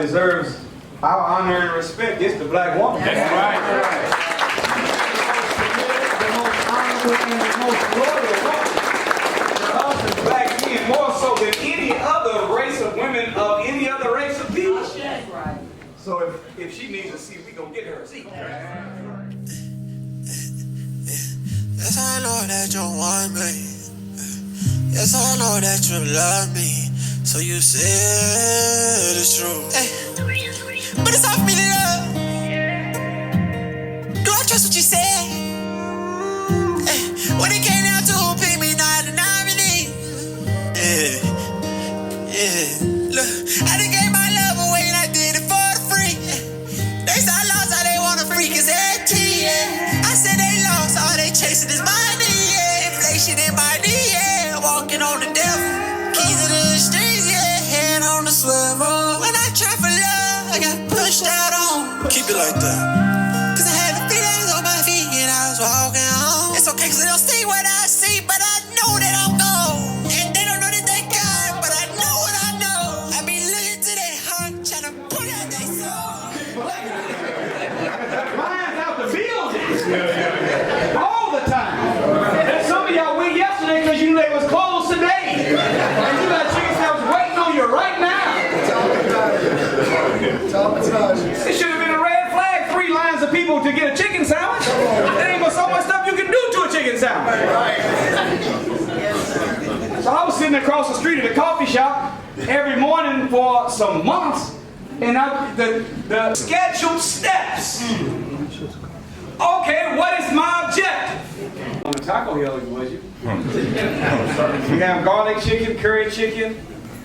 Deserves our honor and respect. It's the black woman. That's right. The most honorable and the most loyal woman. To us as black men, more so than any other race of women of any other race of people. That's right. So if she needs a seat, we gonna get her a seat. Yes, I know that you want me. Yes, I know that you love me. So you said it's true. Hey. But it's hard for me to love. Do I trust what you say? Hey. When it came down to pick me, not a nominee. Yeah. Look, I done gave my love away and I did it for the free. They saw I lost, how they wanna freak is AT, yeah. I said they lost, all they chasing is money, yeah. Inflation in my knee, yeah. Walking on the devil. Keys to the streets, yeah. Head on the swivel. When I try for love, I got pushed out on. Keep it like that. Cause I had the feelings on my feet and I was walking home. It's okay cause they don't see what I see, but I know that I'm gone. And they don't know that they got, but I know what I know. I be looking to their heart, trying to put out their soul. Mine's out the building. All the time. And some of y'all went yesterday because you knew they was closed today. And you got chicken sandwich waiting on you right now. It should have been a red flag, 3 lines of people to get a chicken sandwich. There ain't so much stuff you can do to a chicken sandwich. So I was sitting across the street at a coffee shop every morning for some months, and the scheduled steps. Okay, what is my objective? On the taco hill, was you? We have garlic chicken, curry chicken,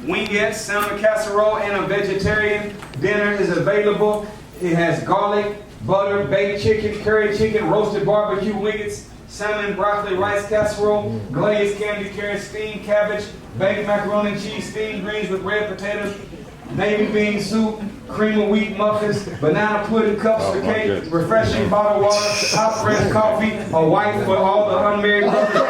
wingettes, salmon casserole, and a vegetarian dinner is available. It has garlic, butter, baked chicken, curry chicken, roasted barbecue wingettes, salmon, broccoli, rice casserole, glazed candy carrot, steamed cabbage, baked macaroni and cheese, steamed greens with red potatoes, navy bean soup, cream of wheat muffins, banana pudding cups for cake, refreshing bottled water, hot fresh coffee, a white for all the unmarried brothers.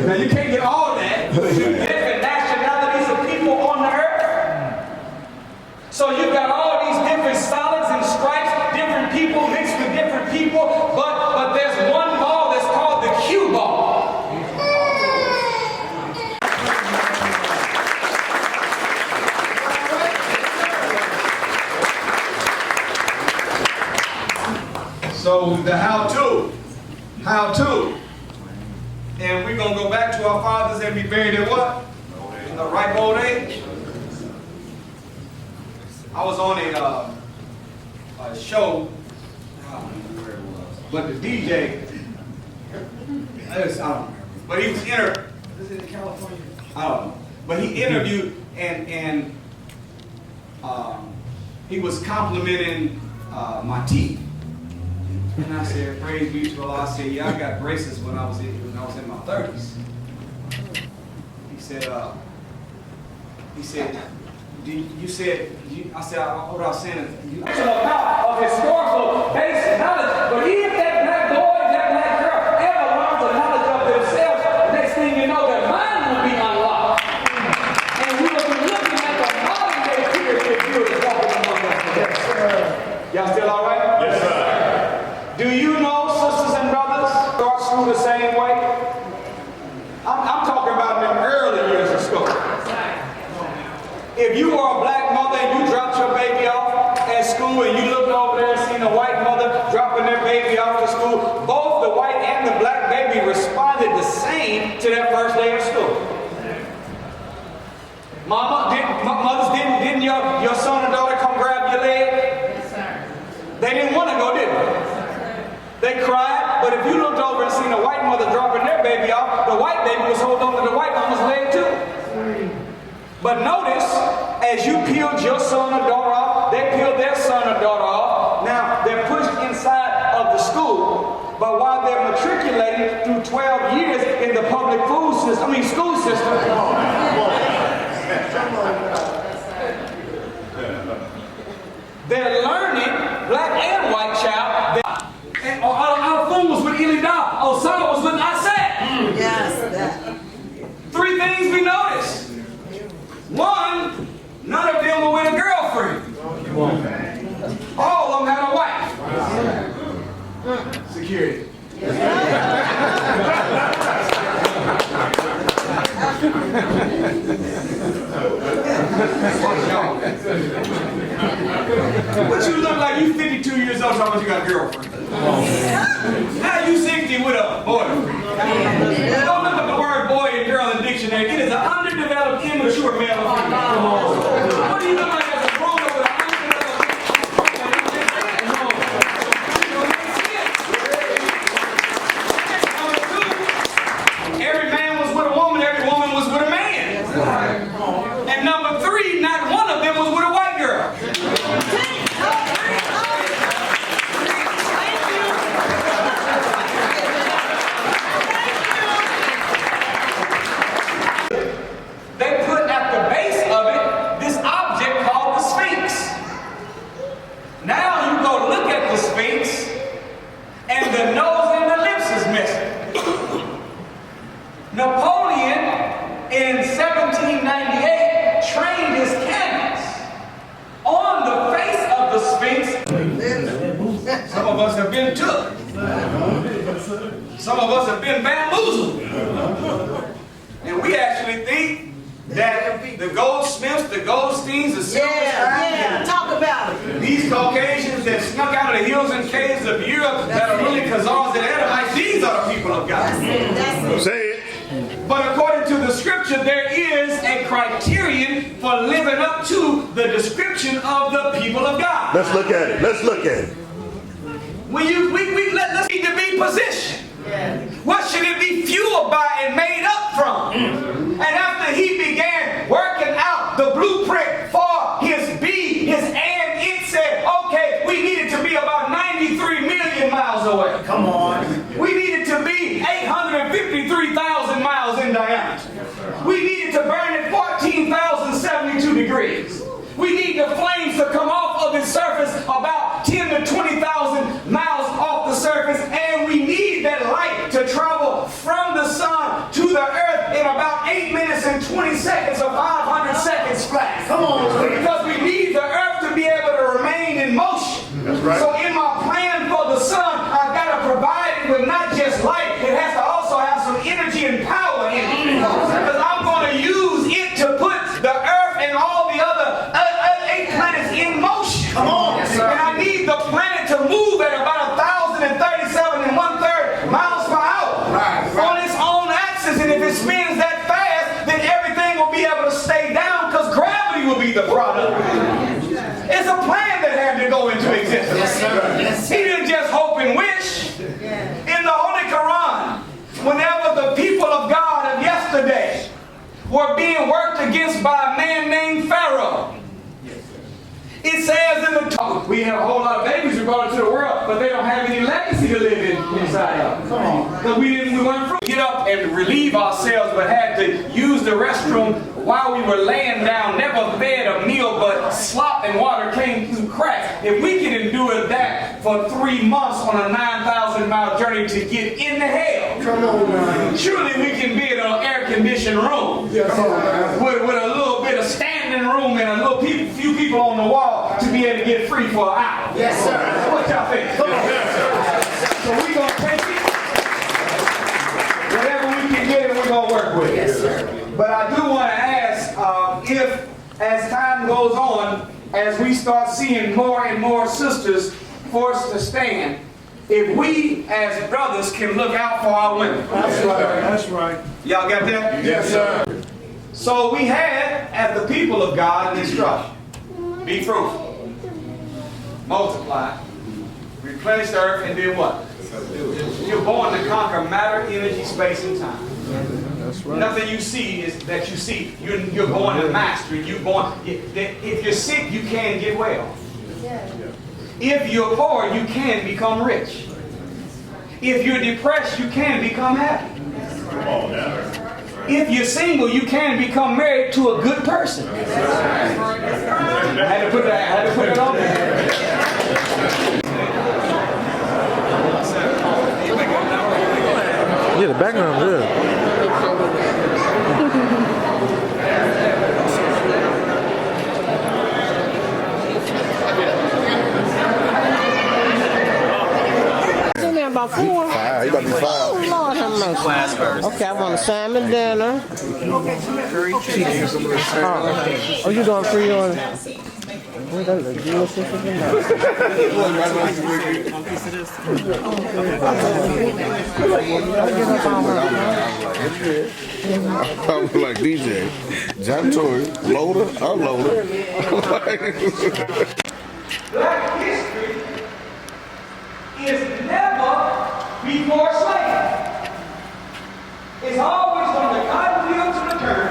Now you can't get all that, but you get different nationalities of people on the earth. So you've got all these different solids and stripes, different people mixed with different people, but there's one ball that's called the cue ball. So the how-to. And we're going to go back to our fathers and be buried at what? A ripe old age. I was on a show, I don't remember where it was, but the DJ, I don't remember, but he was is it in California? I don't know. But he interviewed and he was complimenting my teeth. And I said, praise be to Allah. I said, yeah, I got braces when I was in my 30s. He said, I said, what I was saying is, you know about of historical basic knowledge, but if that black boy, that black girl ever learns the knowledge of themselves, the next thing you know, their mind will be unlocked. And we will be looking at the modern day period viewers walking among us. Yes, sir. Y'all still all right? Yes, sir. Do you know, sisters and brothers, start school the same way? I'm talking about in the early years of school. If you were a black mother and you dropped your baby off at school and you looked over there and seen a white mother dropping their baby off to school, both the white and the black baby responded the same to that first day of school. Mothers, didn't your son or daughter come grab your leg? Yes, sir. They didn't want to go, did they? They cried, but if you looked over and seen a white mother dropping their baby off, the white baby was holding on to the white mama's leg too. But notice, as you peeled your son or daughter off, they peeled their son or daughter off. Now, they're pushed inside of to school, but while they're matriculating through 12 years in the public school system, they're learning, black and white child. And Our.Onn was with Elisha. Osama was with Isaac. Yes. 3 things we noticed. 1, none of them were with a girlfriend. All of them had a wife. Security. But you look like you 52 years old talking about you got a girlfriend. Now you 60 with a boyfriend. Don't look up the word boy and girl in the dictionary. It is an underdeveloped, immature male or female. What do you look like as a grown up with an underdeveloped? Every man was with a woman, every woman was with a man. And number 3, not one of them was with a white girl. They put at the base of it this object called the Sphinx. Now you go look at the Sphinx, and the nose and the lips is missing. Napoleon in 1798 trained his cannons on the face of the Sphinx. Some of us have been took. Some of us have been bamboozled. And we actually think that the goldsmiths, the Goldsteins, the silversmiths, Talk about it. these Caucasians that snuck out of the hills and caves of Europe that are really Khazars and Edomites, these are the people of God. Say it. But according to the scripture, there is a criterion for living up to the description of the people of God. Let's look at it. Let's look at it. When let's need to be positioned. What should it be fueled by and made up from? And after he began working out the blueprint for his B, his and, it said, okay, we needed to be about 93 million miles away. Come on. We needed to be 853,000 miles in diameter. We needed to burn at 14,072 degrees. We need the flames to come off of its surface about 10 to 20,000 miles off the surface, and we need that light to travel from the sun to the earth in about 8 minutes and 20 seconds or 500 seconds flat. Come on. Because we need the earth to be able to remain in motion. That's right. So in my plan for the sun, I've got to provide it with not just light, it has to also have some energy and power in it. Because I'm going to use it to put the earth and all the other 8 planets in motion. Come on. And I need the planet to move at about 1,037 1/3 miles per hour on its own axis. And if it spins that fast, then everything will be able to stay down because gravity will be the product. It's a plan that had to go into existence. Yes, sir. Yes, sir. He didn't just hope and wish. In the Holy Quran, whenever the people of God of yesterday were being worked against by a man named Pharaoh, it says in the Torah, we have a whole lot of babies we brought into the world, but they don't have any legacy to live inside of. Come on. Because we weren't free. Get up and relieve ourselves, but had to use the restroom while we were laying down, never fed a meal, but slop and water came through cracks. If we can endure that for 3 months on a 9,000-mile journey to get into hell, Come on, man. surely we can be in an air-conditioned room Yes, sir. with a little bit of standing room and a little few people on the wall to be able to get free for an hour. Yes, sir. What y'all think? Come on. So we're going to take it. Whatever we can get it, we're going to work with it. Yes, sir. But I do want to ask if, as time goes on, as we start seeing more and more sisters forced to stand, if we as brothers can look out for our women. That's right. That's right. Y'all got that? Yes, sir. So we had, as the people of God, an instruction. Be fruitful. Multiply. Replenish the earth and then what? You're born to conquer matter, energy, space, and time. That's right. Nothing you see is that you see. You're born to mastery. You're born. If you're sick, you can get well. If you're poor, you can become rich. If you're depressed, you can become happy. If you're single, you can become married to a good person. I had to put it on there. Yeah, the background good. About 4. 5. He about to be 5. Oh, Lord have mercy. Class first. Okay, I want a salmon dinner. Oh, you going free on it? Oh, that looks delicious. I'm like DJ, John Tory, loader, unloader. Black history is never before slavery. It's always from the cotton field to the turn,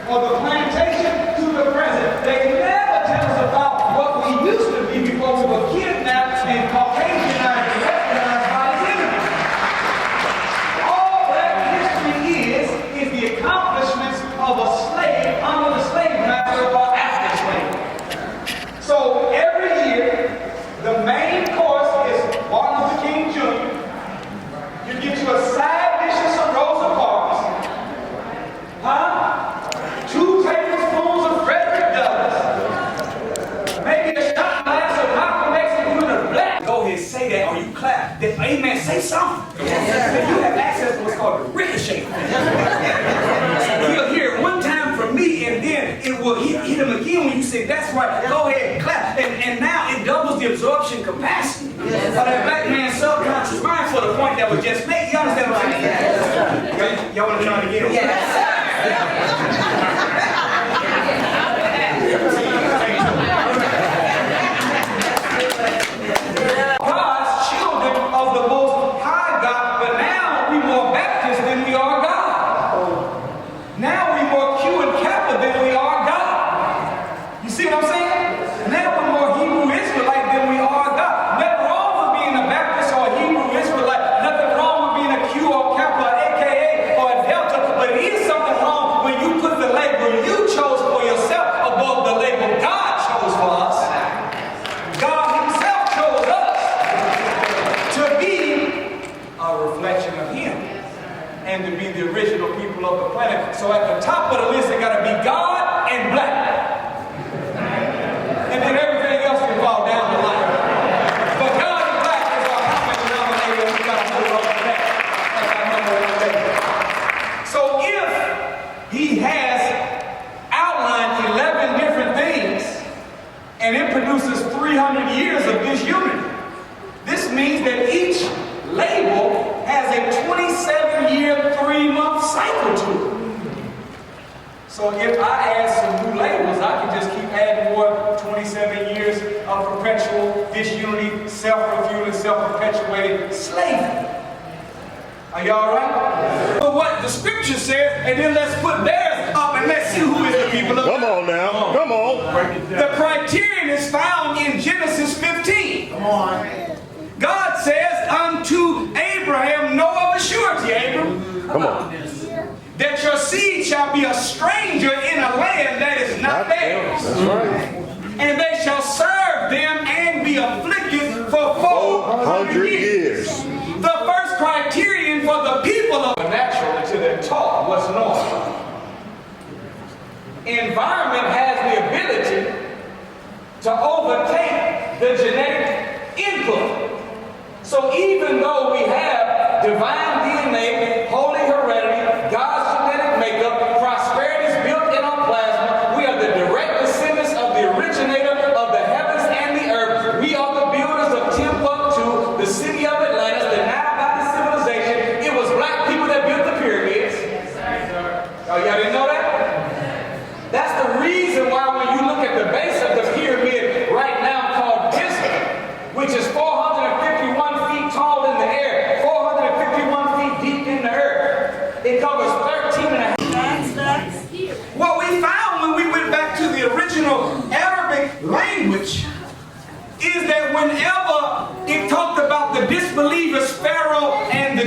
or the plantation to the present. They never tell us about what we used to be before we were kidnapped and Caucasianized and westernized by his enemies. All black history is the accomplishments of a slave under the slave master or after slavery. So every year, the main course is Martin Luther King Jr. You get you a side dish of some Rosa Parks. Huh? 2 tablespoons of Frederick Douglass. Maybe a shot glass of Malcolm X and you in a black. Go ahead, say that or you clap. Then, amen, say something. Yes. You have access to what's called the ricochet. He'll hear it one time from me and then it will hit him again when you say, that's right, go ahead and clap. And now it doubles the absorption capacity of that black man's subconscious mind for the point that was just made. You understand what I'm saying? Y'all want to try it again? Yes. God's children of the Most High God, but now we more Baptist than we are God. Now we more Q and Kappa than we are God. You see what I'm saying? Now we're more Hebrew Israelite than we are God. Nothing wrong with being a Baptist or a Hebrew Israelite. Nothing wrong with being a Q or Kappa, AKA or a Delta. But it is something wrong when you put the label you chose for yourself above the label God chose for us. God himself chose us to be a reflection of him and to be the original people of the planet. So at the top of the list, it got to be God and black. And then everything else can fall down the line. But God and black is our common denominator. We got to move on to that. That's our number 1 thing. So if he has outlined 11 different things and it produces 300 years of disunity, this means that each label has a 27-year, 3-month cycle to it. So if I add some new labels, I can just keep adding more 27 years of perpetual disunity, self-refueling, self-perpetuating slavery. Are y'all right? So what the scripture says, and then let's put theirs up and let's see who is the people of God. Come on now. Come on. The criterion is found in Genesis 15. Come on. God says unto Abraham, know of a surety, Abram. Come on. That your seed shall be a stranger in a land that is not theirs. That's right. And they shall serve them and be afflicted for 400 years. The first criterion for the people of the natural until they're taught what's normal. Environment has the ability to overtake the genetic input. So even though we have divine DNA, holy heredity, God's genetic makeup, prosperity is built in our plasma, we are the direct descendants of the originator of the heavens and the earth. We are the builders of Timbuktu, the city of Atlantis, the Nile Valley civilization. It was black people that built the pyramids. Oh, y'all didn't know that? That's the reason why when you look at the base of the pyramid right now called Giza, which is 451 feet tall in the air, 451 feet deep in the earth.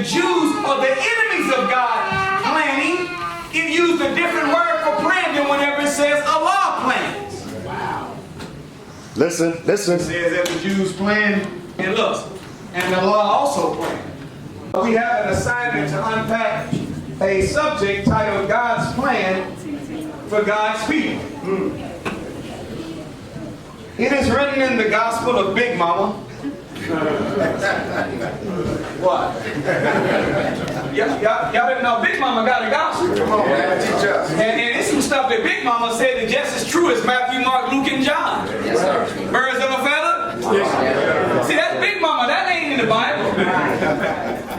Jews or the enemies of God planning, it used a different word for plan than whenever it says Allah plans. Wow. Listen. It says that the Jews planned and look, and Allah also planned. We have an assignment to unpack a subject titled God's Plan for God's People. It is written in the Gospel of Big Mama. What? Y'all didn't know Big Mama got a gospel. Come on, man, teach us. And it's some stuff that Big Mama said that just as true as Matthew, Mark, Luke, and John. Yes, sir. Birds of a feather? Yes. See, that's Big Mama. That ain't in the Bible.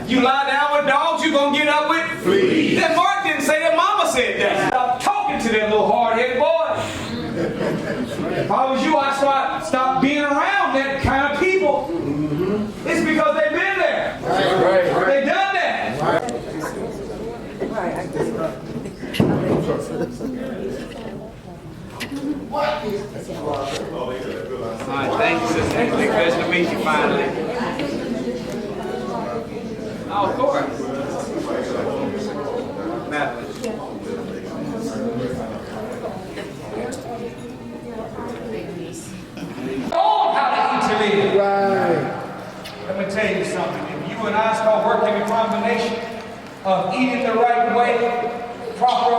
You lie down with dogs, you gonna get up with fleas. That Mark didn't say that, Mama said that. Stop talking to that little hard-headed boy. If I was you, I'd stop being around that kind of people. It's because they've been there. They've done that. Alright, thank you, sister. It's good to meet you finally. Oh, of course. Madeline. How to interlive. Right. Let me tell you something. If you and I start working in combination of eating the right way, proper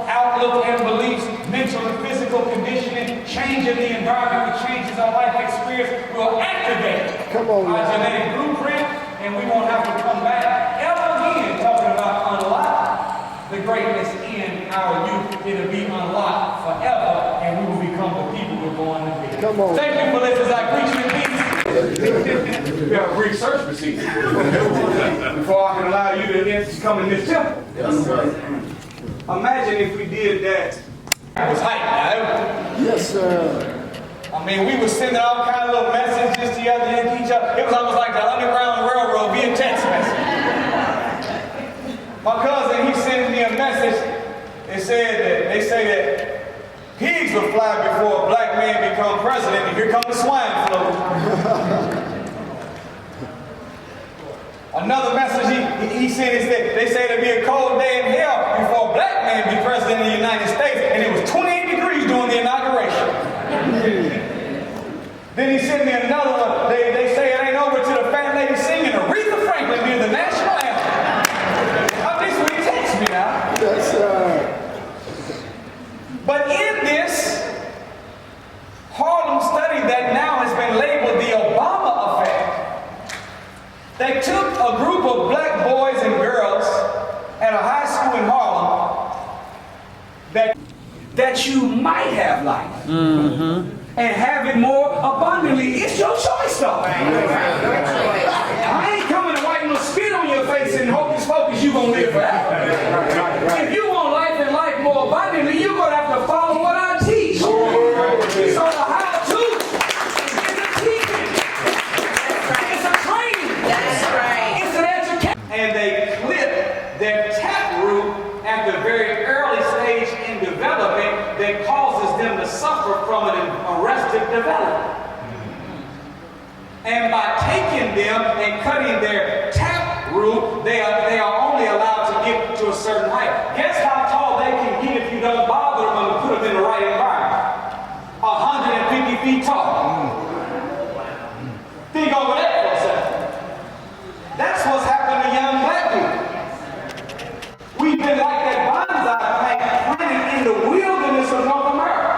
outlook and beliefs, mental and physical conditioning, changing the environment, which changes our life experience, will activate our genetic blueprint, and we won't have to come back ever again talking about unlock the greatness in our youth. It'll be unlocked forever, and we will become the people we're born to be. Come on. Thank you for listening as I preach in peace. We have a brief search procedure before I can allow you to come in this temple. Yes, sir. Imagine if we did that. It was hype, right? Yes, sir. I mean, we were sending all kind of little messages to each other. It was almost like the Underground Railroad via text message. My cousin, he sent me a message. They say that pigs will fly before a black man become president, and here comes the swine flu. Another message he sent is that they say there'll be a cold day in hell before a black man be president of the United States, and it was 28 degrees during the inauguration. Then he sent me another one. They say it ain't over till the fat lady singing Aretha Franklin near the national anthem. At least when he texts me now. Yes, sir. But in this Harlem study that now has been labeled the Obama effect, they took a group of black boys and girls at a high school in Harlem that you might have liked and have it more abundantly. It's your choice, though. I ain't coming to wipe no spit on your face and hocus pocus you gonna live forever. If you want life and life more abundantly, you're gonna have to follow what I teach. So the how-to is a teaching. It's a training. That's right. It's an education. And they clip their taproot at the very early stage in development that causes them to suffer from an arrested development. And by taking them and cutting their taproot, they are only allowed to get to a certain height. Guess how tall they can get if you don't bother them and put them in the right environment? 150 feet tall. Think over that for a second. That's what's happened to young black people. We've been like that bonsai plant planted in the wilderness of North America.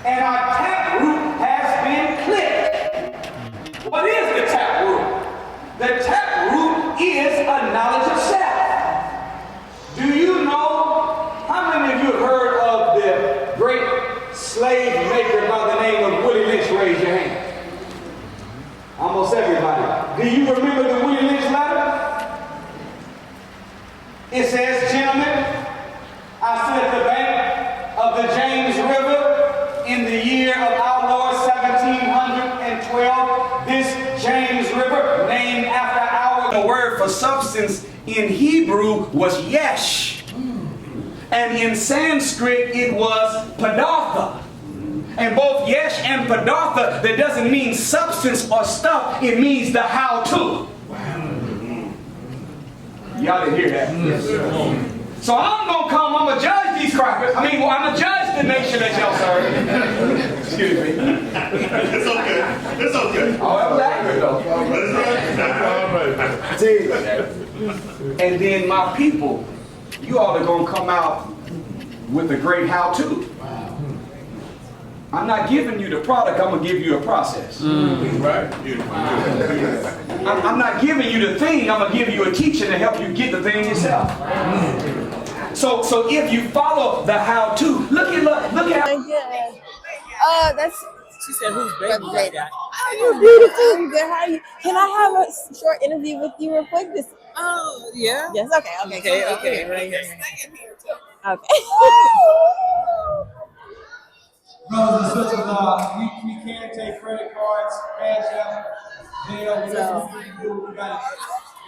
And our taproot has been clipped. What is the taproot? The taproot is a knowledge of self. Do you know, how many of you have heard of the great slave maker by the name of Willie Lynch? Raise your hand. Almost everybody. Do you remember the Willie Lynch letter? It says, gentlemen, I stood at the bank of the James River in the year of our Lord 1712. This James River, named after the word for substance in Hebrew was yesh. And in Sanskrit it was padartha. And both yesh and padartha, that doesn't mean substance or stuff, it means the how-to. Y'all didn't hear that. So I'm going to come, I'm going to judge these crackers. I'm going to judge the nation that y'all serve. Excuse me. It's okay. It's okay. Oh, that was accurate though. And then my people, you all are going to come out with a great how-to. I'm not giving you the product, I'm going to give you a process. Right? I'm not giving you the thing, I'm going to give you a teaching to help you get the thing yourself. So if you follow the how-to, look at That's She said, "Who's baby you got?" you're beautiful. I'm good. How are you? Can I have a short interview with you real quick? This. Oh, yeah. Yes. Okay. Come on, Okay. right here. Okay. Brothers and sisters, we can take credit cards, cash out, whatever we do, we got it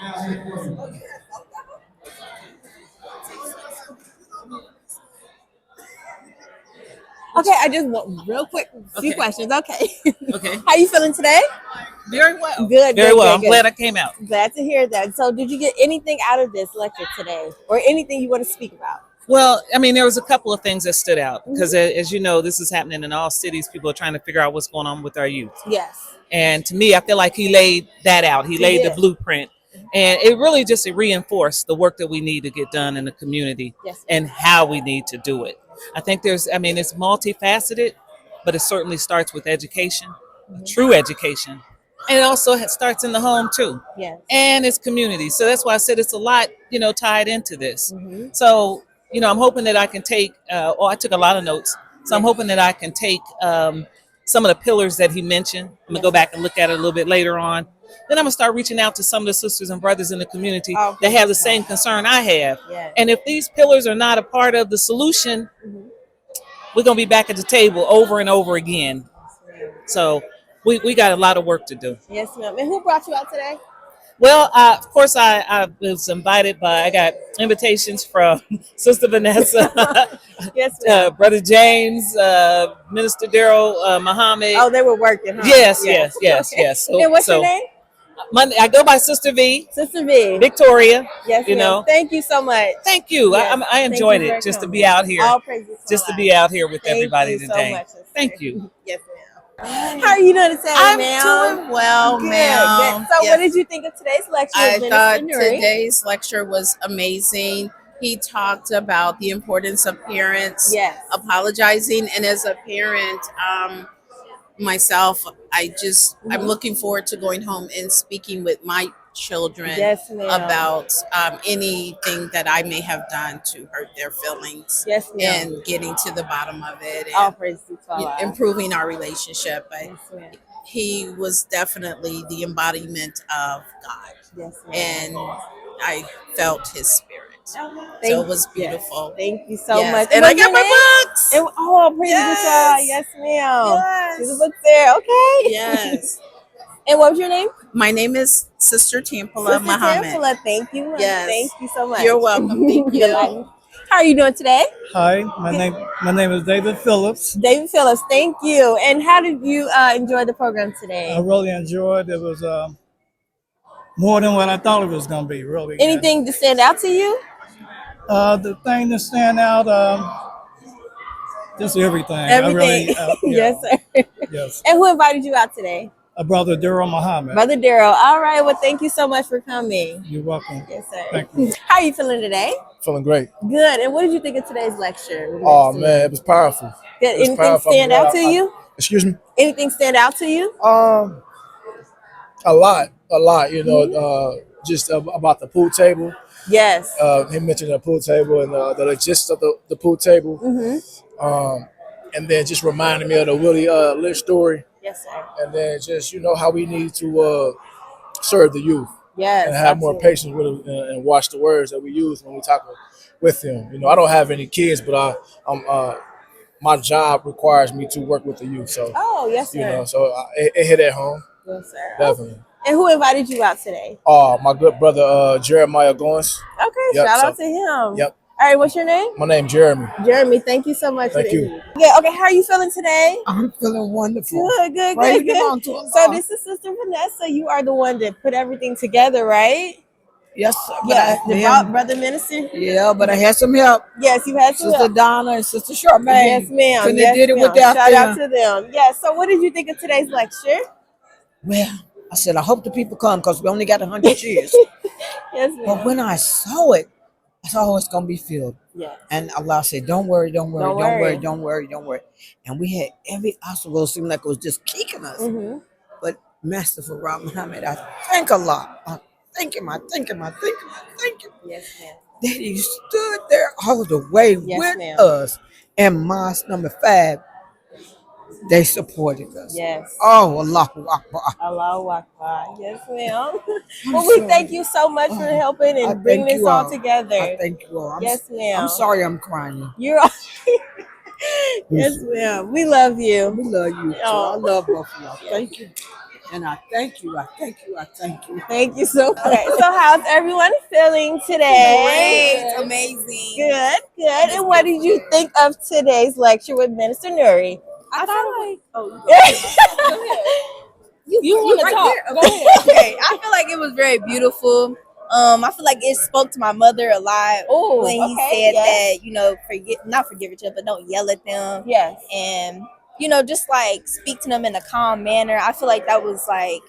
down here for you. Okay. I just want real quick few questions. Okay. Okay. How you feeling today? Very well. Good. Very good, well. Good, I'm good. glad I came out. Glad to hear that. So, did you get anything out of this lecture today, or anything you want to speak about? Well, I mean, there was a couple of things that stood out because, as you know, this is happening in all cities. People are trying to figure out what's going on with our youth. Yes. And to me, I feel like he laid that out. He laid the did. blueprint. And it really just reinforced the work that we need to get done in the community Yes. and how we need to do it. I think it's multifaceted, but it certainly starts with education, true education. And it also starts in the home too. Yes. And it's community. So that's why I said it's a lot, tied into this. So, I'm hoping that I can take, I took a lot of notes. So I'm hoping that I can take some of the pillars that he mentioned. I'm going to go back and look at it a little bit later on. Then I'm going to start reaching out to some of the sisters and brothers in the community that have the same concern I have. Yes. And if these pillars are not a part of the solution, we're going to be back at the table over and over again. So we got a lot of work to do. Yes, ma'am. And who brought you out today? Well, of course, I was invited I got invitations from Sister Vanessa, Yes, ma'am. Brother James, Minister Daryl Muhammad. Oh, they were working, huh? Yes. So, And what's your name? I go by Sister V, Sister V. Victoria. Yes, ma'am. Thank you so much. Thank you. Yes, I enjoyed thank you it for just to coming. be out here. All praises to Just to Allah. be out here with Thank everybody you so today. much, sister. Thank you. Yes, ma'am. How are you doing today, I'm ma'am? doing well, Good, ma'am. good. So, Yes. what did you think of today's lecture? I with thought Minister Nuri? today's lecture was amazing. He talked about the importance of parents Yes. apologizing, and as a parent, myself, I'm looking forward to going home and speaking with my children Yes, ma'am. about anything that I may have done to hurt their feelings. Yes, ma'am. And getting to the bottom of it All and praises to Allah. improving our relationship. But Yes, ma'am. he was definitely the embodiment of God, Yes, ma'am. and I felt his spirit. Thank So it was you. beautiful. Thank you so Yes. much. And I what's got your my name? books. And, praise Yes. to Allah. Yes, ma'am. Yes. See the books there. Okay. Yes. And what was your name? My name is Sister Tampala Sister Muhammad. Tampala. Thank you. Yes. Thank you so much. You're welcome. Thank you. Good luck. How are you doing today? Hi, my name is David Phillips. David Phillips, thank you. And how did you enjoy the program today? I really enjoyed it. It was more than what I thought it was going to be, really. Anything to stand out to you? The thing that stand out, just everything. Everything. Yes, sir. Yes. And who invited you out today? Brother Daryl Muhammad. Brother Daryl. All right. Well, thank you so much for coming. You're welcome. Yes, sir. Thank you. How are you feeling today? Feeling great. Good. And what did you think of today's lecture? Oh man, it was powerful. Did It was anything powerful. stand out to you? Excuse me. Anything stand out to you? A lot. Just about the pool table. Yes. He mentioned the pool table and the logistics of the pool table. And then just reminded me of the Willie Lynch story. Yes, sir. And then just how we need to serve the youth. Yes. And have more absolutely. patience with them and watch the words that we use when we talk with them. I don't have any kids, but my job requires me to work with the youth. So Oh, yes, sir. so it hit at home. Yes, sir. Definitely. And who invited you out today? My good brother Jeremiah Goins. Okay, Yep, shout so- out to him. Yep. All right, what's your name? My name Jeremy. Jeremy, thank you so much Thank for the you. interview. Yeah, okay, how are you feeling today? I'm feeling wonderful. Good, Praise good. belong to Allah. So this is Sister Vanessa. You are the one that put everything together, right? Yes, but Yes, the then, brother minister. yeah, but I had some help. Yes, you had some Sister help. Donna and Sister Charmaine. Yes, ma'am. Couldn't Yes, have did it ma'am. without Shout out them. to them. Yes. So, what did you think of today's lecture? Well, I said, I hope the people come because we only got 100 chairs. Yes, But ma'am. when I saw it, I saw it's going to be filled. Yes. And Allah said, don't worry, don't worry, Don't don't worry, worry. don't worry, don't worry. And we had every obstacle. It seemed like it was just kicking us. Mm-hmm. But Master Farah Muhammad, I thank Allah. I thank him, I thank him, I thank him, I thank him. Yes, ma'am. That he stood there all the way Yes, with ma'am. us. And Mosque number 5, they supported us. Yes. Oh, Allahu Akbar. Allahu Akbar. Yes, ma'am. Well, we thank you so much for helping I and bringing thank this you all all. together. I thank you all. Yes, ma'am. I'm sorry I'm crying. You're all Yes, ma'am. We love you. We love you too. Oh. I love both of y'all. Thank you. And I thank you. I thank you. I thank you. Thank you so much. Okay, so how's everyone feeling today? Great, amazing. Good, good. And what did you think of today's lecture with Minister Nuri? I feel like You want to right talk? there. Go ahead. Okay, I feel like it was very beautiful. I feel like it spoke to my mother a lot Oh, when he okay, said yes. that, not forgive each other, but don't yell at them. Yes. And, just like speak to them in a calm manner. I feel like that was like,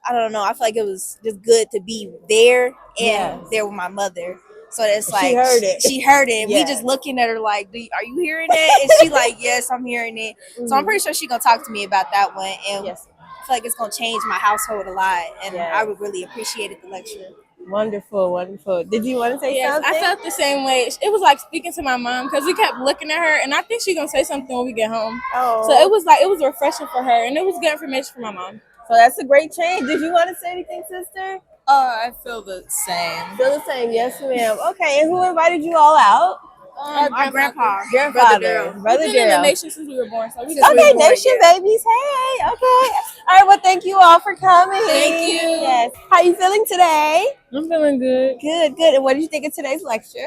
I don't know. I feel like it was just good to be there and Yes. there with my mother. So it's She like heard it. She heard it. And Yes. we just looking at her like, are you hearing that? And she like, yes, I'm hearing it. So I'm pretty sure she gonna talk to me about that one. And Yes. I feel like it's gonna change my household a lot. And Yes. I would really appreciate the lecture. Wonderful, wonderful. Did you want to say Yes, something? I felt the same way. It was like speaking to my mom because we kept looking at her, and I think she's gonna say something when we get home. Oh. So it was refreshing for her, and it was good information for my mom. So that's a great change. Did you want to say anything, sister? I feel the same. Feel the same, yes, ma'am. Okay, and who invited you all out? Our grandpa, Grandfather, brother We've been in the Daryl. nation since we were born. So we Okay, nation babies. Hey, okay. All right. Well, thank you all for coming. Thank you. Yes. How you feeling today? I'm feeling good. Good, good. And what did you think of today's lecture?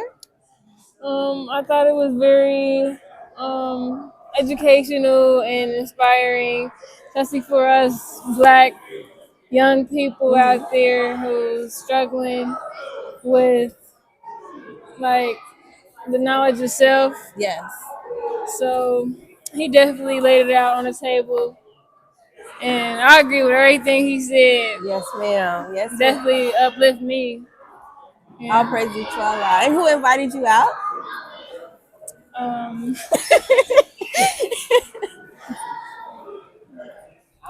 I thought it was very educational and inspiring, especially for us Black young people out there who's struggling with like the knowledge of self. Yes. So he definitely laid it out on the table. And I agree with everything he said. Yes, ma'am. Yes, ma'am. Definitely uplift me. Yeah. All praise you to Allah. And who invited you out?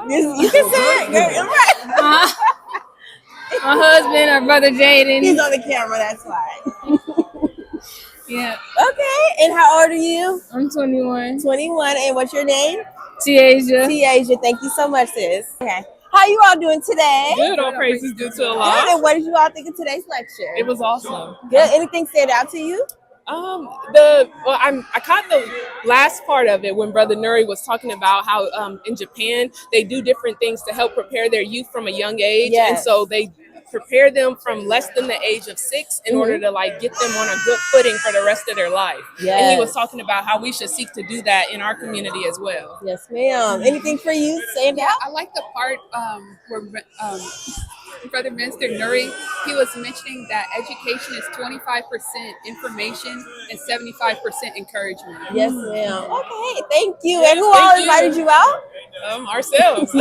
You can say it. You're right. My husband, our brother Jaden. He's on the camera, that's why. Yeah. Okay. And how old are you? I'm 21. 21. And what's your name? Tiaja. Tiaja. Thank you so much, sis. Okay. How you all doing today? Good. All praises due to Allah. Good. And what did you all think of today's lecture? It was awesome. Good. Anything stand out to you? I caught the last part of it when Brother Nuri was talking about how in Japan they do different things to help prepare their youth from a young age, Yes. and so they prepare them from less than the age of 6 in order to like get them on a good footing for the rest of their life. And he was Yes. talking about how we should seek to do that in our community as well. Yes, ma'am. Anything for you? Stand out? I like the part where Brother Minister Nuri, he was mentioning that education is 25% information and 75% encouragement. Yes, ma'am. Okay, thank you. Yes, And who thank all you. invited you out? Ourselves.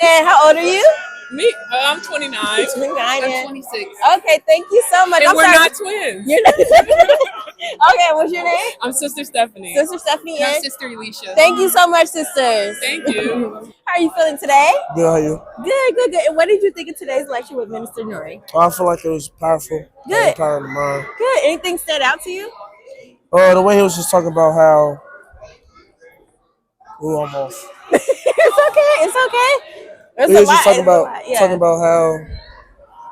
And how old are you? Me, I'm 29. 29. I'm and- 26. Okay, thank you so much. And I'm we're sorry. not twins. You're not. Okay, what's your name? I'm Sister Stephanie. Sister Stephanie. My and- sister Elisha. Thank you so much, sisters. Thank you. How are you feeling today? Good, how are you? Good, good, good. And what did you think of today's lecture with Minister Nuri? Oh, I feel like it was powerful. Good. Empowering the mind. Good. Anything stand out to you? The way he was just talking about how. Ooh, I'm off. It's okay. It's okay. There's He a was lot. just talking It's a about lot, yeah. talking about how,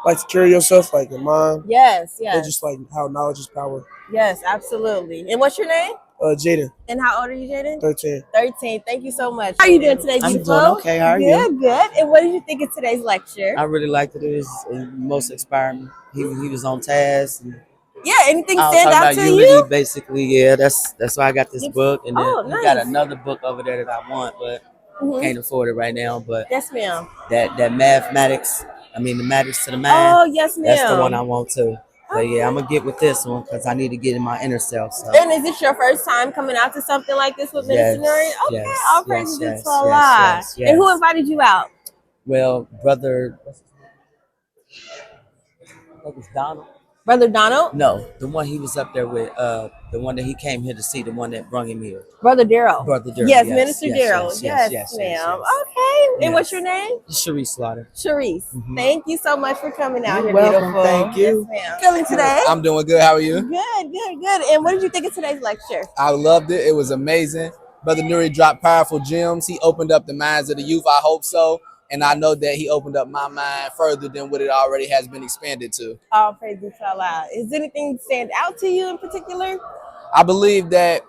like, to carry yourself, like, your mind. Yes, Or yes. just like how knowledge is power. Yes, absolutely. And what's your name? Jaden, And how old are you, Jaden? 13. 13. Thank you so much. How are you doing today, I'm beautiful? doing okay. How are you? Good, good. And what did you think of today's lecture? I really liked it. It was most inspiring. He was on task. And Yeah, anything I was stand talking out about to unity, you? basically. Yeah, that's why I got this book, and then Oh, we got nice. another book over there that I want, but Mhm. can't afford it right now. But Yes, ma'am. that mathematics I mean, the Matters to the Man. Oh, yes, That's the one ma'am. I want to. But yeah, I'm gonna get with this one because I need to get in my inner self. So. And is this your first time coming out to something like this with Minister Nuri? Okay, yes, all praises yes, to Allah. yes. And who invited you out? Well, brother, I think it's Donald. Brother Donald? No, the one he was up there with, the one that he came here to see, the one that brought him here. Brother Daryl. Brother Daryl. Yes, Minister Daryl. Yes, ma'am. Yes. Okay. And what's your name? Sharice Slaughter. Sharice. Thank you so much for coming out You're here, welcome. beautiful. Thank you. Yes, ma'am. Feeling today? I'm doing good. How are you? Good. And what did you think of today's lecture? I loved it. It was amazing. Brother Nuri dropped powerful gems. He opened up the minds of the youth. I hope so. And I know that he opened up my mind further than what it already has been expanded to. All praises to Allah. Is anything stand out to you in particular? I believe that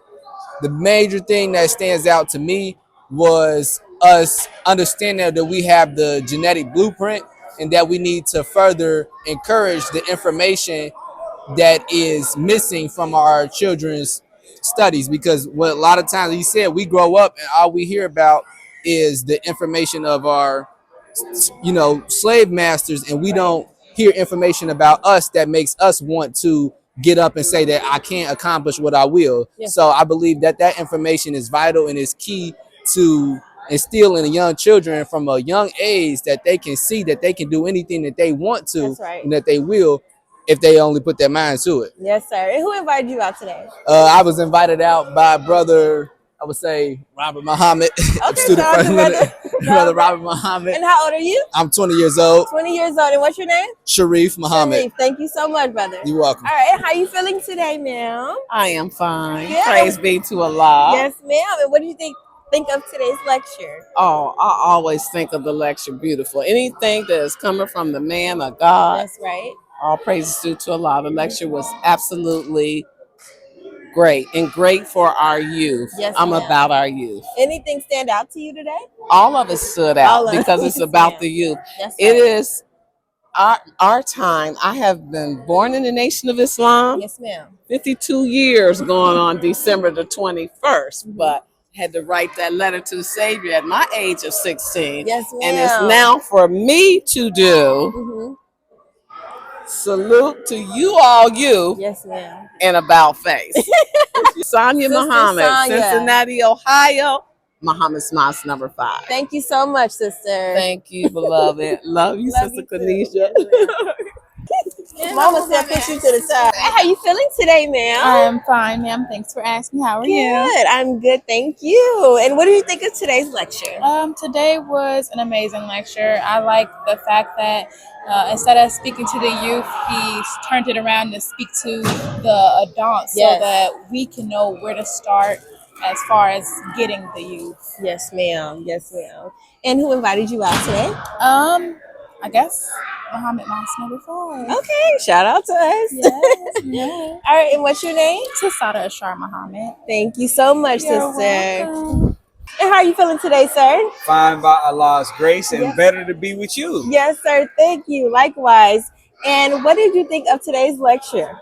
the major thing that stands out to me was us understanding that we have the genetic blueprint and that we need to further encourage the information that is missing from our children's studies, because what a lot of times he said, we grow up and all we hear about is the information of our slave masters, and we don't hear information about us that makes us want to get up and say that I can't accomplish what I will. Yeah. So I believe that information is vital and is key to instill in the young children from a young age, that they can see that they can do anything that they want to. That's right. And that they will if they only put their minds to it. Yes, sir. And who invited you out today? I was invited out by brother, I would say Robert Muhammad. Okay, shout out to brother Robert Muhammad. And how old are you? I'm 20 years old. 20 years old. And what's your name? Sharif Muhammad. Sharif. Thank you so much, brother. You're welcome. All right. And how you feeling today, ma'am? I am fine. Yeah. Praise be to Allah. Yes, ma'am. And what do you think of today's lecture? Oh, I always think of the lecture beautiful. Anything that is coming from the man of God. That's right. All praises due to Allah. The lecture was absolutely great and great for our youth. Yes, I'm ma'am. about our youth. Anything stand out to you today? All of it stood All out of because it. it's about the youth. That's It right. is our time. I have been born in the Nation of Islam. Yes, ma'am. 52 years going on December the 21st, but had to write that letter to the Savior at my age of 16. Yes, ma'am. And it's now for me to do. Mm-hmm. Salute to you all, Yes, ma'am. and about face. Sonia Sister Muhammad, Sonia. Cincinnati, Ohio. Muhammad's Mosque number 5. Thank you so much, sister. Thank you, beloved. Love you, Love Sister you too. Khonisa. Mama said put you to the side. How you feeling today, ma'am? I'm fine, ma'am. Thanks for asking. How are you? Good. I'm good. Thank you. And what do you think of today's lecture? Today was an amazing lecture. I like the fact that instead of speaking to the youth, he turned it around to speak to the adults Yes. so that we can know where to start as far as getting the youth. Yes, ma'am. Yes, ma'am. And who invited you out today? I guess Muhammad Mosque number 5. Okay, shout out to us. Yes. All right, and what's your name? Tasada Ashar Muhammad. Thank you so much, You're sister. welcome. And how are you feeling today, sir? Fine by Allah's grace and Yes. better to be with you. Yes, sir. Thank you. Likewise. And what did you think of today's lecture?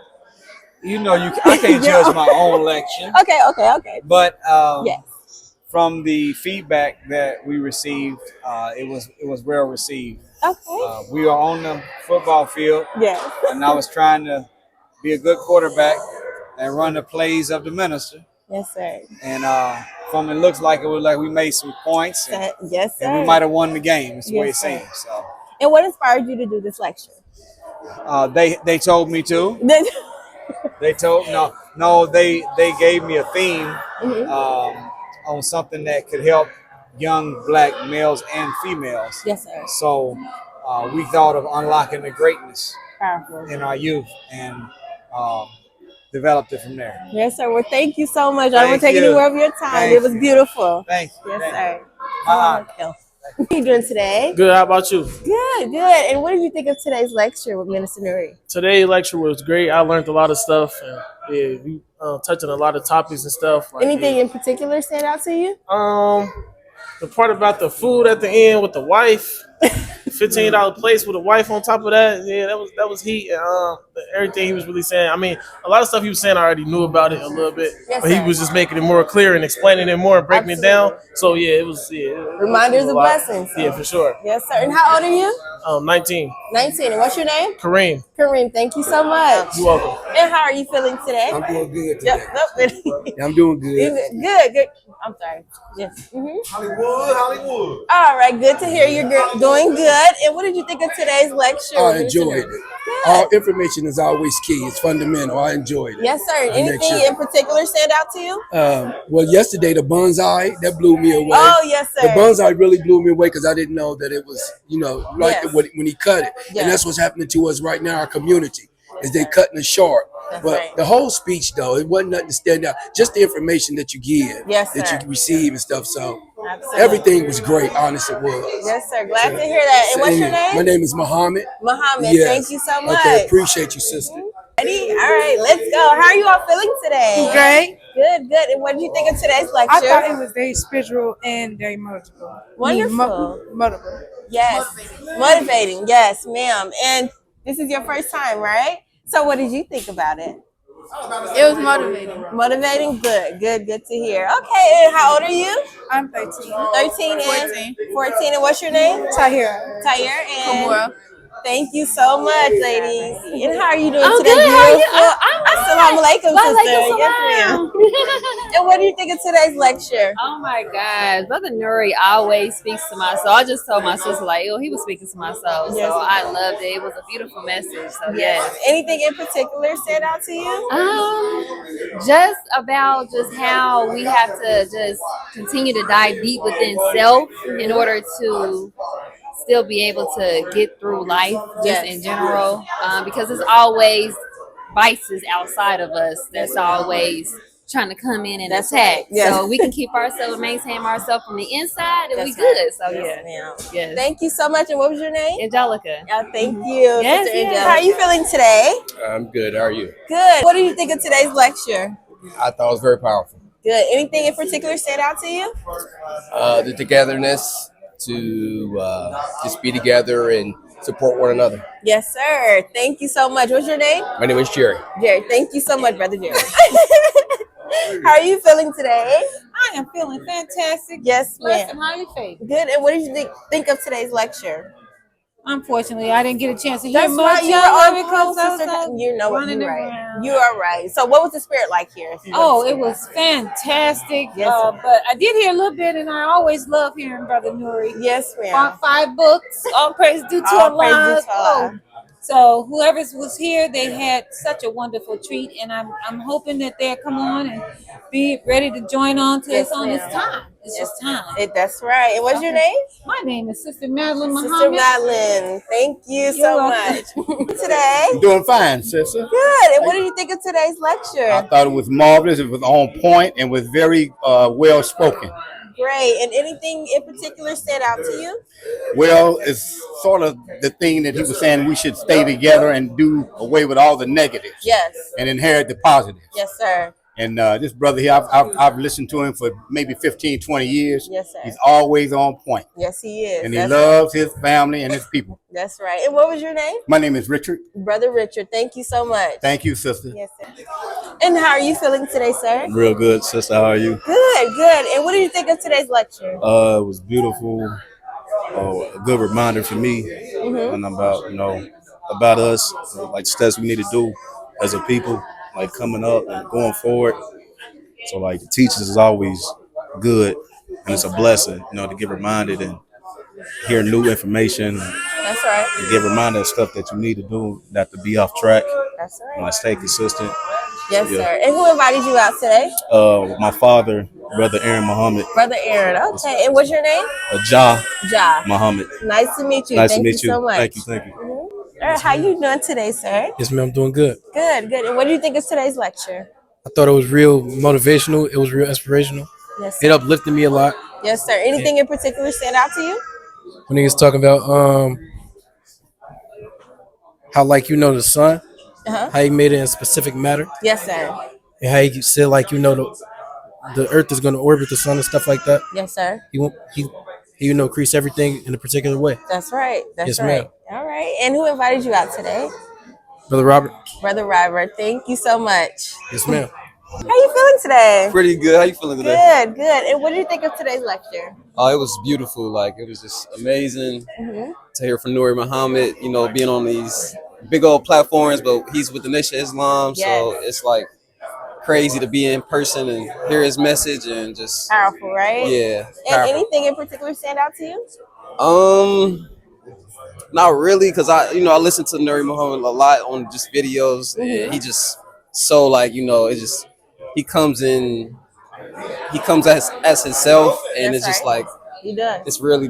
You know, I can't Yeah. judge my own lecture, Okay. but Yes. from the feedback that we received, it was well received. Okay. We were on the football field, Yes. and I was trying to be a good quarterback and run the plays of the minister. Yes, sir. And from it looks like it was like we made some points, and, Yes, sir. and we might have won the game. That's the way it Yes, sir. seems. So And what inspired you to do this lecture? they told me to. They gave me a theme on something that could help young black males and females. Yes, sir. So we thought of unlocking the greatness Powerful. in our youth and developed it from there. Yes, sir. Well, thank you so much. I don't want to Thank take you. any more of your time. Thank It was you. beautiful. Thank you. Yes, Thank sir. Bye. What are you doing today? Good. How about you? Good. And what did you think of today's lecture with Minister Nuri? Today's lecture was great. I learned a lot of stuff, and yeah, we touching a lot of topics and stuff. Like, Anything in particular stand out to you? the part about the food at the end with the wife, $15 place with a wife on top of that. Yeah, that was heat. And, everything he was really saying. I mean, a lot of stuff he was saying I already knew about it a little bit, Yes, but he sir. was just making it more clear and explaining it more and breaking it down. So yeah, it was Reminders a of lot. blessings. Yeah, for sure. Yes, sir. And how old are you? 19. 19. And what's your name? Kareem. Kareem, thank you so much. You're welcome. And how are you feeling today? I'm doing good Yep. today. I'm doing good. Good. I'm sorry. Yes. Hollywood. All right. Good to hear you're doing good. And what did you think of today's lecture? I enjoyed it. All information is always key. It's fundamental. I enjoyed it. Yes, sir. Anything in particular stand out to you? Well, yesterday the bonsai that blew me away. Oh, yes, sir. The bonsai really blew me away because I didn't know that it was, like Yes. when he cut it. Yes. And that's what's happening to us right now in our community. Is they cutting it short. But the whole speech though, it wasn't nothing to stand out. Just the information that you give, Yes, that sir. you receive and stuff. So Absolutely. everything was great. Honest, it was. Yes, sir. Glad to hear that. And what's your name? My name is Muhammad. Muhammad. Yes. Thank you so much. Okay, appreciate you, sister. Ready? All right, let's go. How are you all feeling today? Great. Good. And what did you think of today's lecture? I thought it was very spiritual and very motivational. Wonderful. Motivating. Yes. Motivating. Yes, ma'am. And this is your first time, right? So what did you think about it? It was motivating. Motivating? Good to hear. Okay, and how old are you? I'm 13. 13 and 14. And what's your name? Tahira. And Kamora. thank you so much, ladies. And how are you doing I'm today? good. How are you? Beautiful. Assalamu alaikum, sister. Yes, ma'am. And what do you think of today's lecture? Oh my God, Brother Nuri always speaks to my soul. I just told my sister he was speaking to my soul, Yes. so I loved it. It was a beautiful message. So yes. Anything in particular stand out to you? Just about just how we have to just continue to dive deep within self in order to still be able to get through life just in general, because it's always vices outside of us that's always trying to come in and attack. Yes. So we can keep ourselves, maintain ourselves from the inside, and we That's good. right. So Yes, yeah. ma'am. Yes. Thank you so much. And what was your name? Angelica. Thank you, Yes, Sister yes. Angelica. How are you feeling today? I'm good. How are you? Good. What did you think of today's lecture? I thought it was very powerful. Good. Anything in particular stand out to you? The togetherness to just be together and support one another. Yes, sir. Thank you so much. What's your name? My name is Jerry. Jerry. Thank you so much, Brother Jerry. How are you feeling today? I am feeling fantastic. Yes, Blessed ma'am. and highly favored. Good. And what did you think of today's lecture? Unfortunately, I didn't get a chance to hear That's much. right. You were on post, sister. You know what? running You're right. around. You are right. So, what was the spirit like here? Oh, it was fantastic. Yes. But I did hear a little bit, and I always love hearing Brother Nuri. Yes, ma'am. 5 books. All praise due to All praise Allah. due to Allah. So whoever was here, they had such a wonderful treat, and I'm hoping that they'll come on and be ready to join on to us on this time. It's just time. That's right. And what's your name? My name is Sister Madeline Sister Muhammad. Madeline. Thank you so much. Today? I'm doing fine, sister. Good. And what did you think of today's lecture? I thought it was marvelous. It was on point and was very well spoken. Great. And anything in particular stand out to you? Well, it's sort of the thing that he was saying, we should stay together and do away with all the negatives. Yes. And inherit the positives. Yes, sir. And this brother here, I've listened to him for maybe 15, 20 years. Yes, sir. He's always on point. Yes, he is. And he loves his family and his people. That's right. And what was your name? My name is Richard. Brother Richard. Thank you so much. Thank you, sister. Yes, sir. And how are you feeling today, sir? Real good, sister. How are you? Good. And what did you think of today's lecture? It was beautiful. A good reminder for me, and about us, like steps we need to do as a people, like coming up and going forward. So like the teachers is always good, and it's a blessing, to get reminded and hear new information. That's right. And get reminded of stuff that you need to do, not to be off track. That's right. And like stay consistent. Yes, sir. And who invited you out today? My father, Brother Aaron Muhammad. Brother Aaron. Okay. And what's your name? Jah Muhammad. Nice to meet you. Nice Thank to meet you so much. Thank you. All right. How you doing today, sir? Yes, ma'am. I'm doing good. Good. And what do you think of today's lecture? I thought it was real motivational. It was real inspirational. Yes, It uplifted me a lot. Yes, sir. Anything in particular stand out to you? When he was talking about how the sun, how he made it in specific matter, Yes, sir. and how he said the earth is going to orbit the sun and stuff like that. Yes, sir. He He increase everything in a particular way. That's right. That's Yes, right. ma'am. All right. And who invited you out today? Brother Robert. Brother Robert. Thank you so much. Yes, ma'am. How you feeling today? Pretty good. How you feeling today? Good, good. And what did you think of today's lecture? Oh, it was beautiful. Like it was just amazing Mm-hmm. to hear from Nuri Muhammad. You know, being on these big old platforms, but he's with the Nation of Islam, so Yes. it's like crazy to be in person and hear his message and just Powerful, right? yeah. And Powerful. anything in particular stand out to you? Not really, cause I listen to Nuri Muhammad a lot on just videos, and he just so like it just he comes in. He comes as himself, and That's it's just right. like He does. it's really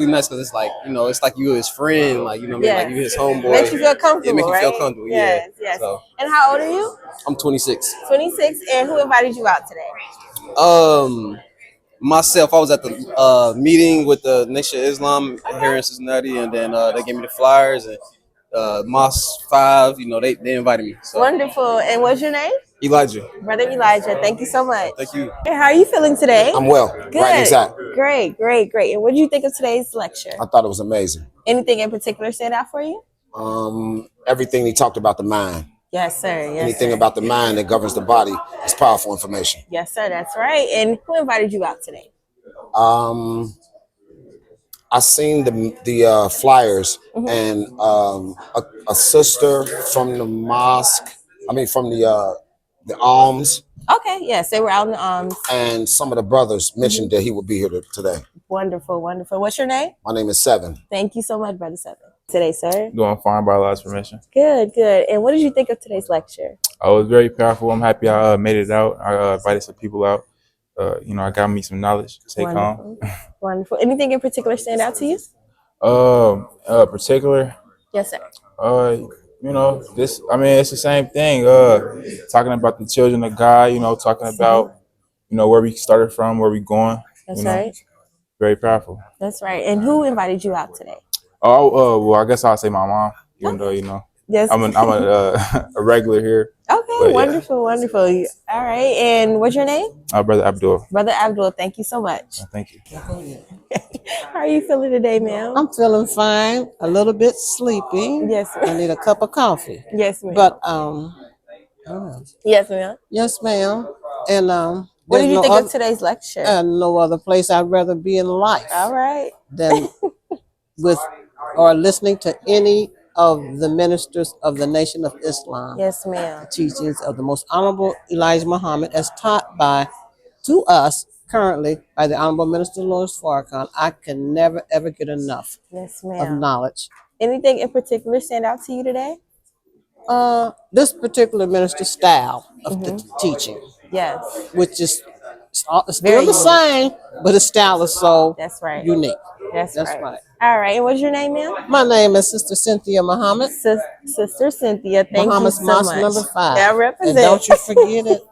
nice because it's like it's like you his friend, like what I mean, like you his homeboy. Makes you feel comfortable, It makes you right? feel comfortable, Yes, yeah. yes. So And how old are you? I'm 26. 26. And who invited you out today? Myself, I was at the meeting with the Nation of Islam here in Cincinnati, and then they gave me the flyers and Mosque 5. They invited me. So Wonderful. And what's your name? Elijah. Brother Elijah. Thank you so much. Thank you. Hey, how are you feeling today? I'm well. Good. Right, exact. Great, great, great. And what did you think of today's lecture? I thought it was amazing. Anything in particular stand out for you? Everything he talked about the mind. Yes, sir. Yes, Anything sir. about the mind that governs the body is powerful information. Yes, sir. That's right. And who invited you out today? I seen the flyers and a sister from the mosque. I mean, from the alms. Okay. Yes, they were out in the And some of the brothers mentioned that he would be here today. Wonderful, wonderful. What's your name? My name is Seven. Thank you so much, Brother Seven. Today, sir. Doing fine by Allah's permission. Good, good. And what did you think of today's lecture? It was very powerful. I'm happy I made it out. I invited some people out. I got me some knowledge to take home. Wonderful. Wonderful. Anything in particular stand out to you? Particular. Yes, sir. It's the same thing. Talking about the children of God. Talking about where we started from, where we going. That's right. Very powerful. That's right. And who invited you out today? Well, I guess I'll say my mom. Even though Yes. I'm a regular here. Okay, But, wonderful, wonderful. All right. And what's your name? Brother Abdul. Brother Abdul, thank you so much. Thank you. How are you feeling today, ma'am? I'm feeling fine. A little bit sleepy. Yes. I need a cup of coffee. Yes, ma'am. But Yes, ma'am. yes, ma'am. And What did there's you no think other, of today's lecture? no other place I'd rather be in life All right. than with or listening to any of the ministers of the Nation of Islam. Yes, ma'am. Teachings of the most honorable Elijah Muhammad as taught to us currently by the Honorable Minister Louis Farrakhan. I can never ever get enough Yes, of ma'am. knowledge. Anything in particular stand out to you today? This particular minister's style of the teaching, Yes. which is it's Very still the same, but his style is so That's right. unique. That's right. All right. And what's your name, ma'am? My name is Sister Cynthia Muhammad. Sister Cynthia, thank Muhammad's you so Mosque much. number 5. I represent. And don't you forget it.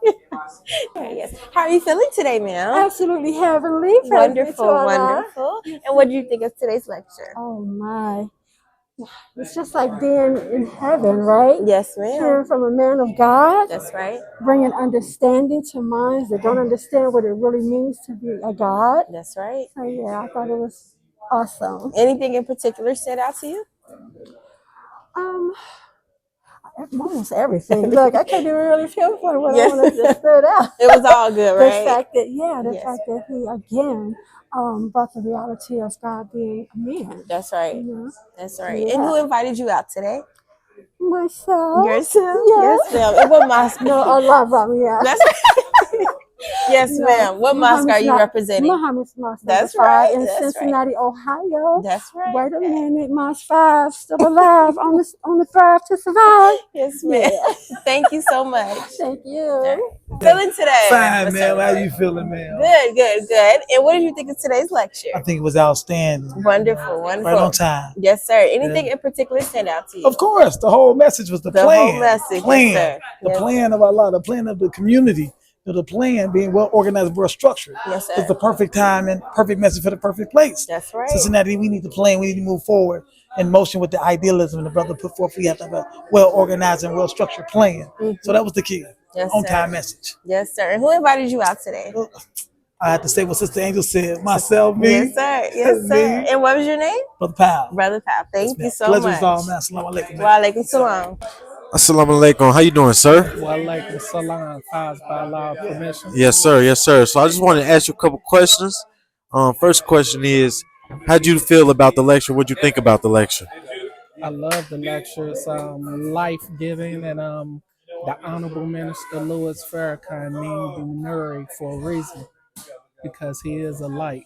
Yes. How are you feeling today, ma'am? Absolutely heavenly. Wonderful, wonderful. And what do you think of today's lecture? Oh my. It's just like being in heaven, right? Yes, ma'am. Hearing from a man of God. That's right. Bringing understanding to minds that don't understand what it really means to be a God. That's right. So yeah, I thought it was awesome. Anything in particular stood out to you? Almost everything. Look, I can't even really pinpoint what Yes. I want to stood out. It was all good, right? The fact that, the Yes. fact that he again brought the reality of God being a man. That's right. You know? That's right. Yeah. And who invited you out today? Myself. Yourself? Yes. Yes, ma'am. And what mosque? No, Allah brought me out. That's right. Yes, No, ma'am. What mosque are you representing? Muhammad's Mosque. That's number 5 right. in That's Cincinnati, Ohio. That's right. Wait a minute, Mosque 5 still alive on the thrive to survive. Yes, ma'am. Thank you so much. Thank you. Feeling today? Fine, man. How you feeling, man? Good, good, good. And what did you think of today's lecture? I think it was outstanding. Wonderful, wonderful. Right on time. Yes, sir. Anything in particular stand out to you? Of course, the whole message was the plan. whole message, Plan. yes, sir. The Yes. plan of Allah, the plan of the community, the plan being well organized, well structured. Yes, sir. It's the perfect time and perfect message for the perfect place. That's right. Cincinnati, we need to plan. We need to move forward in motion with the idealism the brother put forth. We have to have a well organized and well structured plan. So that was the key. Yes, On sir. time message. Yes, sir. And who invited you out today? I have to say what Sister Angel said. Myself, me. Yes, sir. Yes, sir. me, And what was your name? Brother Powell. Brother Pal. Thank you so Pleasure much. is all, man. Assalamu alaikum. Wa alaikum salam. Assalamu alaikum. How you doing, sir? Walaikum salam. Faz by Allah permission. Yes, sir. Yes, sir. So I just wanted to ask you a couple questions. First question is, how did you feel about the lecture? What did you think about the lecture? I love the lecture. It's life-giving, and the Honorable Minister Louis Farrakhan named Nuri for a reason, because he is a light.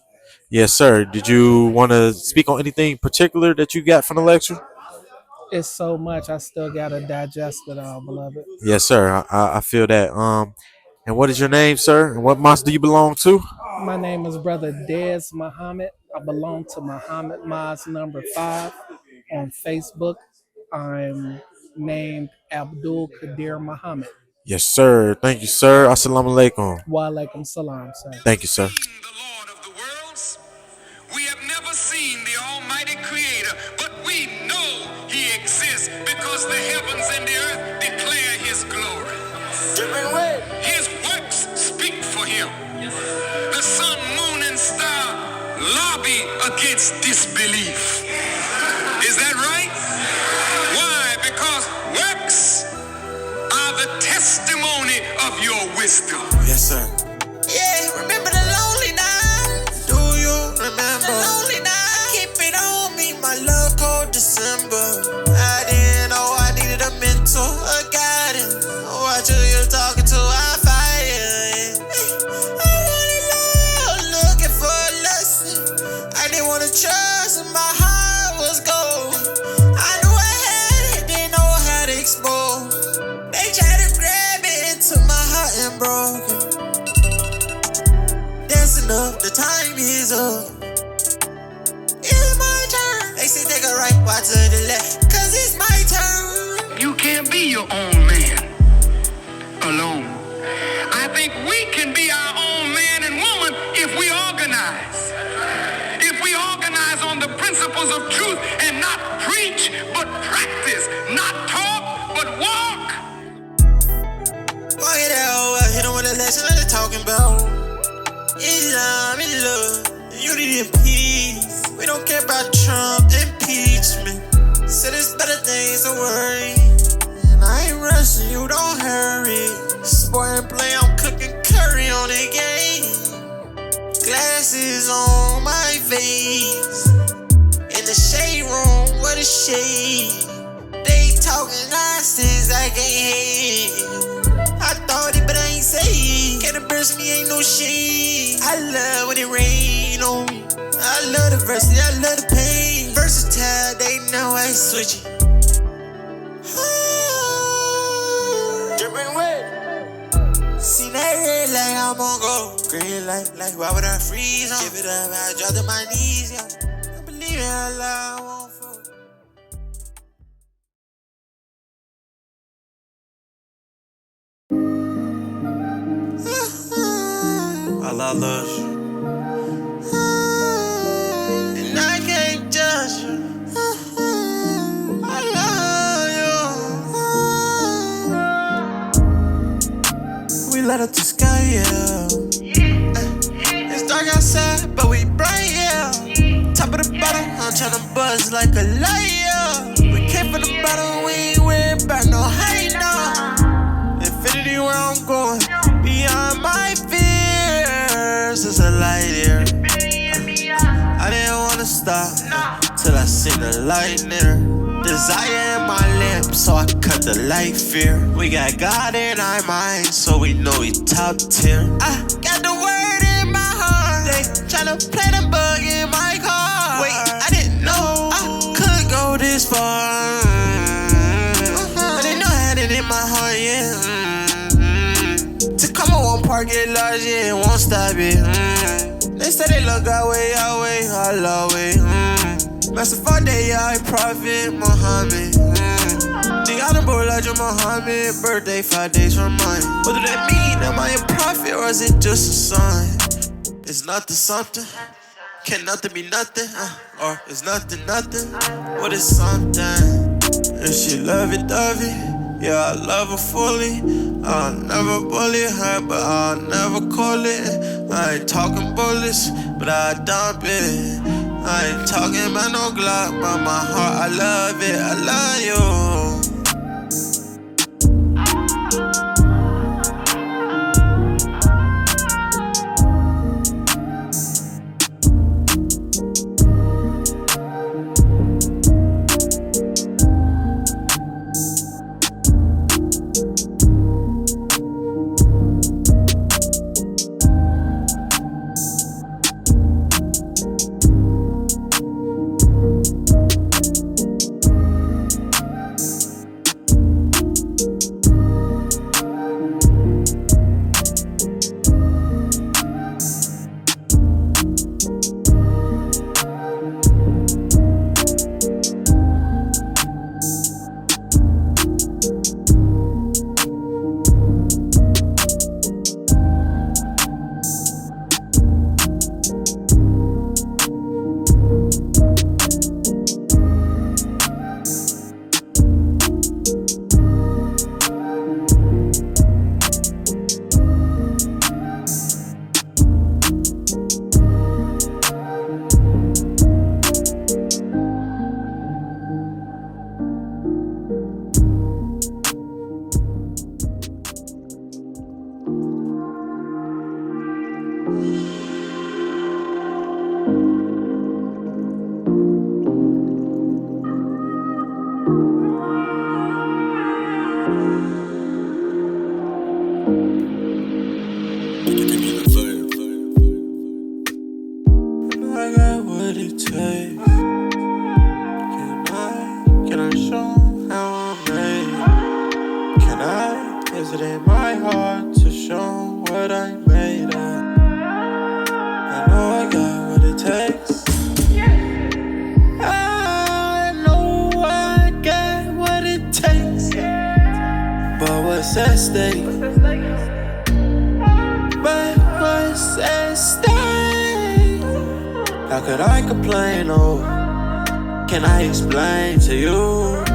Yes, sir. Did you want to speak on anything particular that you got from the lecture? It's so much. I still gotta digest it all, beloved. Yes, sir. I feel that. And what is your name, sir? And what mosque do you belong to? My name is Brother Des Muhammad. I belong to Muhammad Mosque number 5 on Facebook. I'm named Abdul Qadir Muhammad. Yes, sir. Thank you, sir. Assalamu alaikum. Wa alaikum salam, sir. Thank you, sir. We have never seen the Almighty Creator, but we know He exists because the heavens and the earth declare His glory. His works speak for Him. The sun, moon, and star lobby against disbelief. Is that right? Why? Because works are the testimony of your wisdom. Yes, sir. Yeah, remember the lonely nights? Do you remember? The lonely nights. Keep it on me, my love called December. I didn't know I needed a mentor, a guidance. What you talking to? I fire. I wanted love, looking for a lesson. I didn't want to trust, and my heart was gold. I knew I had it, didn't know how to expose. They tried to grab it into my heart and broke it. That's enough, the time is up. It's my turn. They say take a right, why to the left? Cause it's my turn. You can't be your own man alone. I think we can be our own man and woman if we organize. If we organize on the principles of truth and not preach but practice, not talk but walk. Walk it out, hit them with a lesson that they're talking about. Islam in love, unity and peace. We don't care about Trump impeachment. Said it's better things to worry. And I ain't rushing, you don't hurry. Sport and play, I'm cooking curry on the game. Glasses on my face. In the shade room, what a shade. They talking nonsense, I can't hate. I thought it, but I ain't say it. Can't embarrass me, ain't no shame. I love when it rain on me. I love the diversity, I love the pain. Versatile, they know I switch it. Dripping wet. See that red light, I'm on go. Green light, like why would I freeze? Give it up, I drop to my knees. Yeah. I believe in Allah, I won't fall. Allah loves you, and I can't judge you. I love you. We light up the sky, yeah. It's dark outside, but we bright, yeah. Top of the bottom, I'm tryna buzz like a light, yeah. We came from the bottom, we ain't worried about no height, no. Infinity where I'm going, beyond my fears. There's a light here. I didn't wanna stop till I seen the light near. Desire in my lips, so I cut the light fear. We got God in our minds, so we know we top tier. I got the word in my heart. They tryna plant a bug in my car. Wait, I didn't know I could go this far. I didn't know I had it in my heart, yeah. To come on one part, get large, yeah, it won't stop it. They say they look our way, Allah way. Master Friday, I Prophet Muhammad. The Honorable Elijah Muhammad, birthday 5 days from mine. What do that mean? Am I a prophet or is it just a sign? It's nothing something. Can nothing be nothing? Or is nothing nothing? What is something? If she love it, yeah, I love her fully. I'll never bully her, but I'll never call it. I ain't talking bullets, but I dump it. I ain't talking about no Glock, but my heart, I love it, I love you. I got what it takes. Can I show how I'm made? Can I? Is it in my heart to show what I made of? I know I got what it takes. I know I got what it takes. But what's at stake? But what's at stake? How could I complain? Oh, can I explain to you?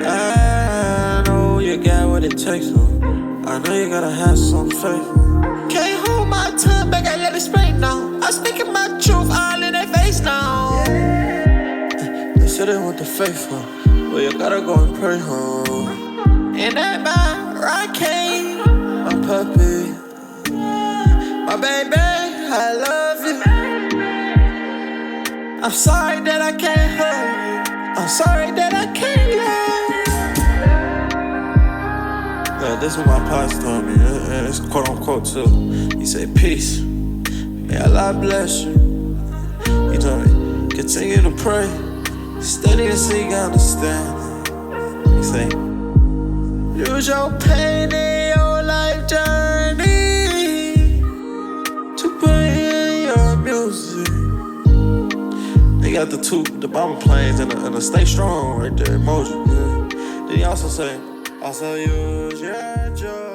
I know you got what it takes. I know you gotta have some faith. Can't hold my tongue back, I let it spring now. I'm speaking my truth all in their face now. They said they want the faithful, but you gotta go and pray home. And that my rocket, my puppy, my baby, I love you. I'm sorry that I can't hurt you. I'm sorry that I can't love. Yeah, this is what my pops told me. It's quote unquote too. He said, peace. May Allah bless you. He told me, continue to pray. Study and seek understanding. He said, use your pain in your life journey to put in your music. They got the bomber planes and the stay strong right there, emoji. Yeah. Then he also say, also use your joy.